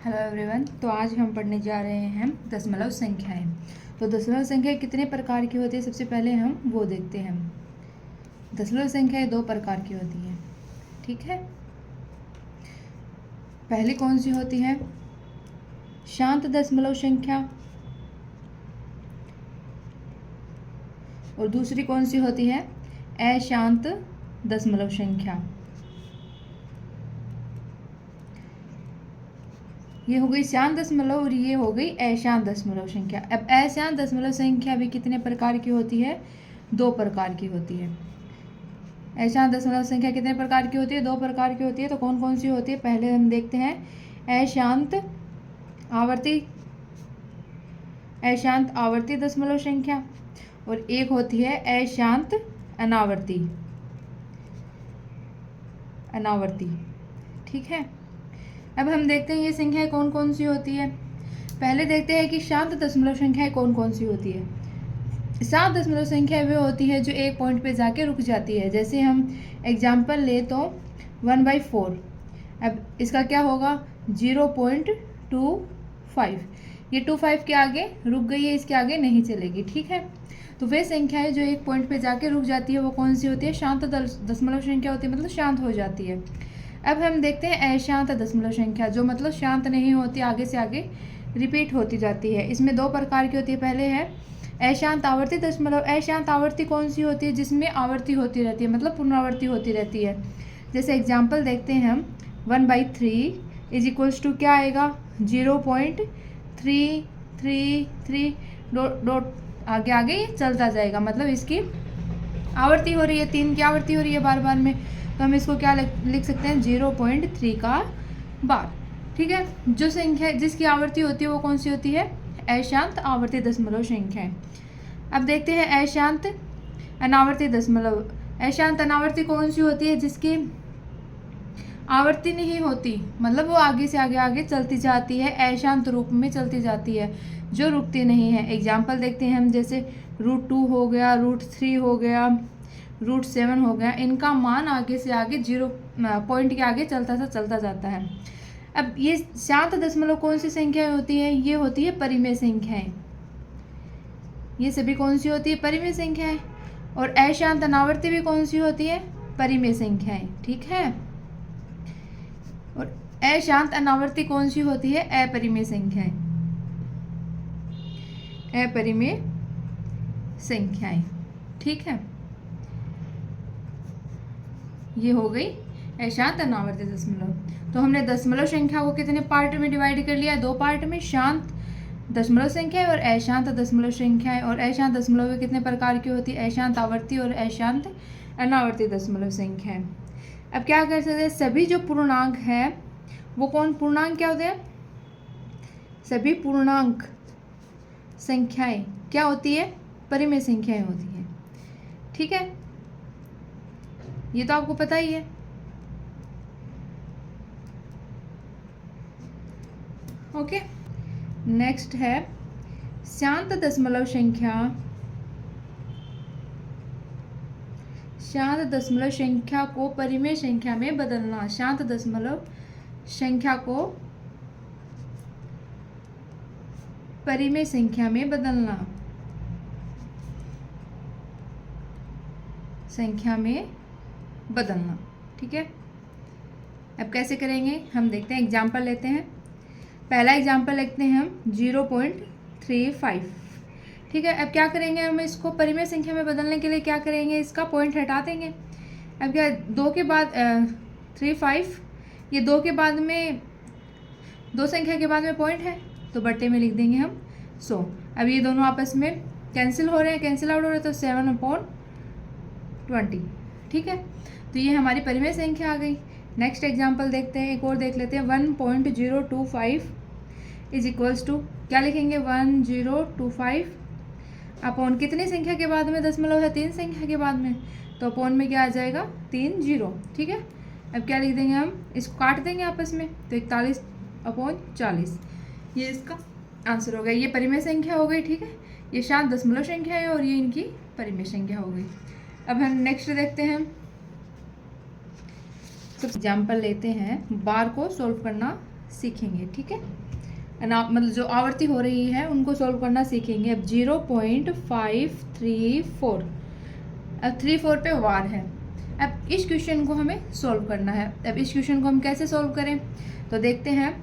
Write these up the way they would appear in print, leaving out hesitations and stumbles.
Hello everyone. तो आज हम पढ़ने जा रहे हैं दशमलव संख्याएं। तो दशमलव संख्या कितने प्रकार की होती है, सबसे पहले हम वो देखते हैं। दशमलव संख्याएं दो प्रकार की होती हैं, ठीक है। पहली कौन सी होती है? शांत दशमलव संख्या। और दूसरी कौन सी होती है? अशांत दशमलव संख्या। ये हो गई शांत दशमलव और ये हो गई अशांत दशमलव संख्या। अब अशांत दशमलव संख्या भी कितने प्रकार की होती है? दो प्रकार की होती है। अशांत दशमलव संख्या कितने प्रकार की होती है? दो प्रकार की होती है। तो कौन कौन सी होती है पहले हम देखते हैं। अशांत आवर्ती दशमलव संख्या और एक होती है अशांत अनावर्ती, ठीक है। अब हम देखते हैं ये संख्याएं कौन कौन सी होती है। पहले देखते हैं कि शांत दशमलव संख्याएं कौन कौन सी होती है। शांत दशमलव संख्या वे होती है जो एक पॉइंट पे जाके रुक जाती है। जैसे हम एग्जाम्पल ले तो 1/4। अब इसका क्या होगा? 0.25। ये 25 के आगे रुक गई है, इसके आगे नहीं चलेगी, ठीक है। तो वे संख्याएं जो एक पॉइंट पे जाके रुक जाती है वो कौन सी होती है? शांत दशमलव संख्या होती है, मतलब शांत हो जाती है। अब हम देखते हैं अशांत दशमलव संख्या, जो मतलब शांत नहीं होती, आगे से आगे रिपीट होती जाती है। इसमें दो प्रकार की होती है। पहले है अशांत आवर्ती दशमलव। अशांत आवर्ती कौन सी होती है? जिसमें आवर्ती होती रहती है, मतलब पुनरावर्ती होती रहती है। जैसे एग्जाम्पल देखते हैं हम 1/3 इज इक्वल्स टू क्या आएगा? 0.333 डॉट आगे आगे ये चलता जाएगा, मतलब इसकी आवर्ती हो रही है, 3 की आवर्ती हो रही है बार बार में। तो हम इसको क्या लिख सकते हैं? 0.3 का बार, ठीक है। जो संख्या जिसकी आवर्ती होती है वो कौन सी होती है? अशांत आवर्ती दशमलव संख्या है। अब देखते हैं अशांत अनावर्ती दशमलव। अशांत अनावर्ती कौन सी होती है? जिसकी आवर्ती नहीं होती, मतलब वो आगे से आगे आगे चलती जाती है, अशांत रूप में चलती जाती है, जो रुकती नहीं है। एग्जाम्पल देखते हैं हम, जैसे √2 हो गया, √3 हो गया, √7 हो गया। इनका मान आगे से आगे 0 पॉइंट के आगे चलता जाता है। अब ये शांत दशमलव कौन सी संख्या होती है? ये होती है परिमेय संख्याएं। ये सभी कौन सी होती है? परिमेय संख्याएं। और अशांत अनावर्ती भी कौन सी होती है? परिमेय संख्याएं, ठीक है। और अशांत अनावर्ती कौन सी होती है? अपरिमेय संख्याएं। अपरिमेय संख्याएं, ठीक है। ये हो गई अशांत अनावर्ती दशमलव। तो हमने दशमलव संख्या को कितने पार्ट में डिवाइड कर लिया? दो पार्ट में, शांत दशमलव संख्या और अशांत दशमलव संख्या। और अशांत दशमलव कितने प्रकार की होती है? अशांत आवर्ती और अशांत अनावर्ती दशमलव संख्या। अब क्या कर सकते हैं? सभी जो पूर्णांक है वो पूर्णांक क्या होते हैं? सभी पूर्णांक संख्याएं क्या होती है? परिमेय संख्याएं होती है, ठीक है। ये तो आपको पता ही है। ओके, नेक्स्ट है शांत दशमलव संख्या। शांत दशमलव संख्या को परिमेय संख्या में बदलना। शांत दशमलव संख्या को परिमेय संख्या में बदलना। ठीक है। अब कैसे करेंगे हम देखते हैं। एग्जाम्पल लेते हैं। पहला एग्जाम्पल लेते हैं हम 0.35, ठीक है। अब क्या करेंगे हम? इसको परिमेय संख्या में बदलने के लिए क्या करेंगे? इसका पॉइंट हटा देंगे। अब क्या 2 के बाद 35, ये 2 के बाद में, 2 संख्या के बाद में पॉइंट है तो बट्टे में लिख देंगे हम 100। अब ये दोनों आपस में कैंसिल हो रहे हैं, कैंसिल आउट हो रहे हैं, तो 7/20, ठीक है। तो ये हमारी परिमेय संख्या आ गई। नेक्स्ट एग्जाम्पल देखते हैं, एक और देख लेते हैं। 1.025 इज इक्वल्स टू क्या लिखेंगे? 1025 अपॉन कितनी संख्या के बाद में दशमलव है? 3 संख्या के बाद में, तो अपॉन में क्या आ जाएगा? 3 0, ठीक है। अब क्या लिख देंगे हम? इसको काट देंगे आपस में, तो 41/40। ये इसका आंसर हो गया। ये परिमेय संख्या हो गई, ठीक है। ये शांत दशमलव संख्या है और ये इनकी परिमेय संख्या हो गई। अब हम नेक्स्ट देखते हैं। एग्जाम्पल लेते हैं, बार को सोल्व करना सीखेंगे, ठीक है। मतलब जो आवर्ती हो रही है उनको सॉल्व करना सीखेंगे। अब 0.534, अब 34 पे वार है। अब इस क्वेश्चन को हमें सॉल्व करना है। अब इस क्वेश्चन को हम कैसे सॉल्व करें, तो देखते हैं।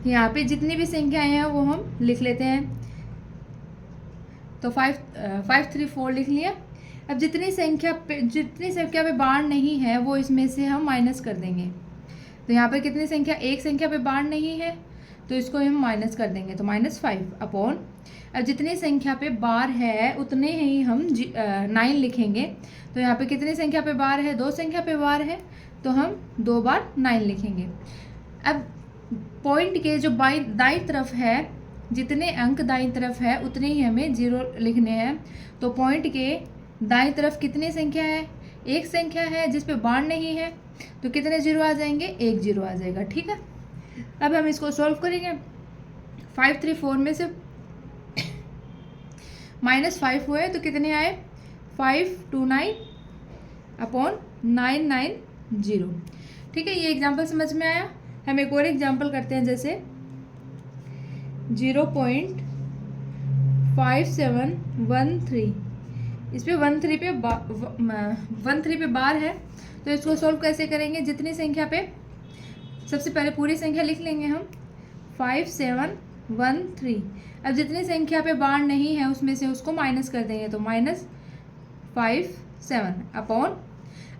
यहाँ पे जितनी भी संख्याएं हैं वो हम लिख लेते हैं। तो 534 लिख लिया। अब जितनी संख्या पे बार नहीं है वो इसमें से हम माइनस कर देंगे। तो यहाँ पर कितनी संख्या, एक संख्या पे बार नहीं है तो इसको हम माइनस कर देंगे, तो -5 अपॉन, अब जितनी संख्या पे बार है उतने ही हम 9 लिखेंगे। तो यहाँ पे कितनी संख्या पे बार है, 2 संख्या पे बार है तो हम 2 बार 9 लिखेंगे। अब पॉइंट के जो दाईं तरफ है, जितने अंक दाईं तरफ है उतने ही हमें 0 लिखने हैं। तो पॉइंट के दाईं तरफ कितनी संख्या है, एक संख्या है जिस पे बार नहीं है, तो कितने 0 आ जाएंगे, 1 0 आ जाएगा, ठीक है। अब हम इसको सॉल्व करेंगे। 534 में से -5 हुए तो कितने आए, 529 अपॉन 990, ठीक है। ये एग्जाम्पल समझ में आया। हम एक और एग्जाम्पल करते हैं, जैसे 0.5713, इस पे 13 पे बार है। तो इसको सॉल्व कैसे करेंगे, जितनी संख्या पे, सबसे पहले पूरी संख्या लिख लेंगे हम 5713। अब जितनी संख्या पे बार नहीं है उसमें से उसको माइनस कर देंगे, तो -57 अपॉन,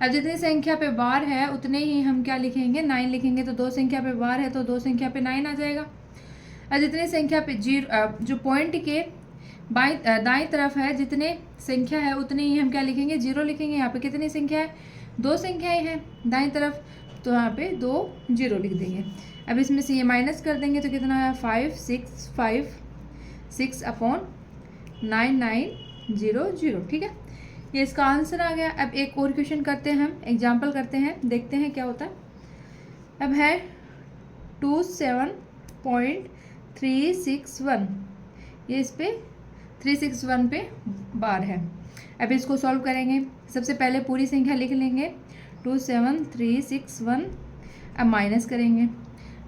अब जितनी संख्या पे बार है उतने ही हम क्या लिखेंगे, 9 लिखेंगे। तो 2 संख्या पे बार है तो 2 संख्या पे 9 आ जाएगा। अब जितनी संख्या पे जो पॉइंट के दाईं तरफ है, जितने संख्या है उतने ही हम क्या लिखेंगे, 0 लिखेंगे। यहाँ पे कितनी संख्या है, 2 संख्याएं हैं दाईं तरफ, तो यहाँ पे 2 0 लिख देंगे। अब इसमें से ये माइनस कर देंगे तो कितना है, 5656 अपॉन 9900, ठीक है। ये इसका आंसर आ गया। अब एक और क्वेश्चन करते हैं, हम एग्जाम्पल करते हैं, देखते हैं क्या होता है। अब है 27.361, ये इस पे 361 पे बार है। अब इसको सॉल्व करेंगे। सबसे पहले पूरी संख्या लिख लेंगे 27361, अब माइनस करेंगे।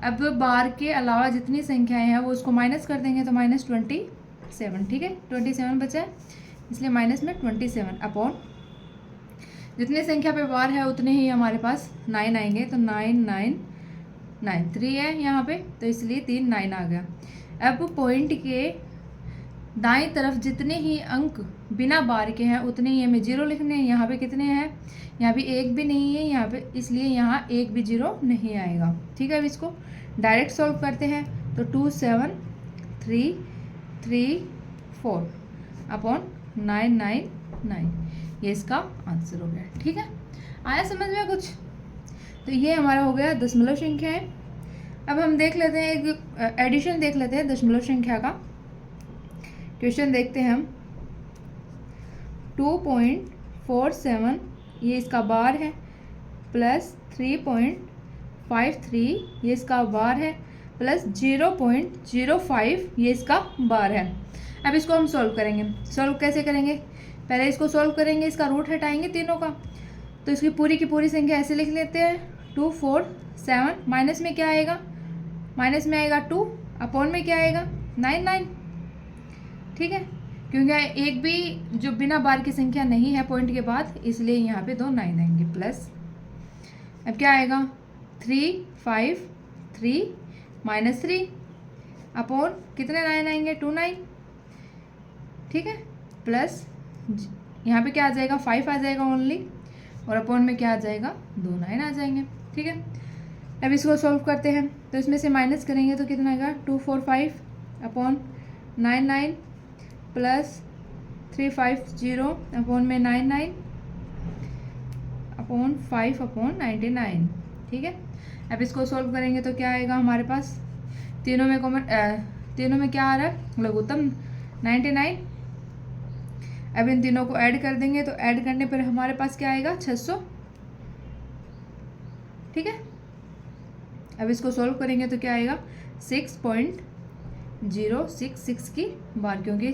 अब बार के अलावा जितनी संख्याएं हैं वो उसको माइनस कर देंगे, तो -27, ठीक है। 27 बचा है इसलिए माइनस में 27 अपॉन, जितनी संख्या पे बार है उतने ही हमारे पास 9 आएंगे, तो 9 है यहाँ पे, तो इसलिए 3 9 आ गया। अब पॉइंट के दाईं तरफ जितने ही अंक बिना बार के हैं उतने ही हमें 0 लिखने हैं। यहाँ पे कितने हैं, यहाँ भी 1 भी नहीं है यहाँ पे, इसलिए यहाँ 1 भी 0 नहीं आएगा, ठीक है। अब इसको डायरेक्ट सॉल्व करते हैं, तो 27334 अपॉन 999, ये इसका आंसर हो गया, ठीक है। आया समझ में कुछ, तो ये हमारा हो गया दशमलव संख्या है। अब हम देख लेते हैं, एक एडिशन देख लेते हैं दशमलव संख्या का। क्वेश्चन देखते हैं हम, 2.47 ये इसका बार है, प्लस 3.53 ये इसका बार है, प्लस 0.05 ये इसका बार है। अब इसको हम सॉल्व करेंगे। सॉल्व कैसे करेंगे, पहले इसको सॉल्व करेंगे, इसका रूट हटाएंगे तीनों का, तो इसकी पूरी की पूरी संख्या ऐसे लिख लेते हैं 247, माइनस में क्या आएगा, माइनस में आएगा 2, अपॉन में क्या आएगा 9, ठीक है। क्योंकि एक भी जो बिना बार की संख्या नहीं है पॉइंट के बाद, इसलिए यहाँ पे 2 9 आएंगे, प्लस अब क्या आएगा 353 -3 अपॉन कितने 9 आएंगे 2 9, ठीक है, प्लस यहाँ पे क्या आ जाएगा 5 आ जाएगा ओनली, और अपॉन में क्या आ जाएगा 2 9 आ जाएंगे, ठीक है। अब इसको सॉल्व करते हैं, तो इसमें से माइनस करेंगे तो कितना आएगा 245 अपॉन 9 प्लस 350 अपॉन में 9 अपॉन 5 अपॉन 99, ठीक है। अब इसको सॉल्व करेंगे तो क्या आएगा हमारे पास, तीनों में क्या आ रहा है, लघुत्तम 99। अब इन तीनों को ऐड कर देंगे, तो ऐड करने पर हमारे पास क्या आएगा 600, ठीक है। अब इसको सॉल्व करेंगे तो क्या आएगा 6.066 की बार, क्योंकि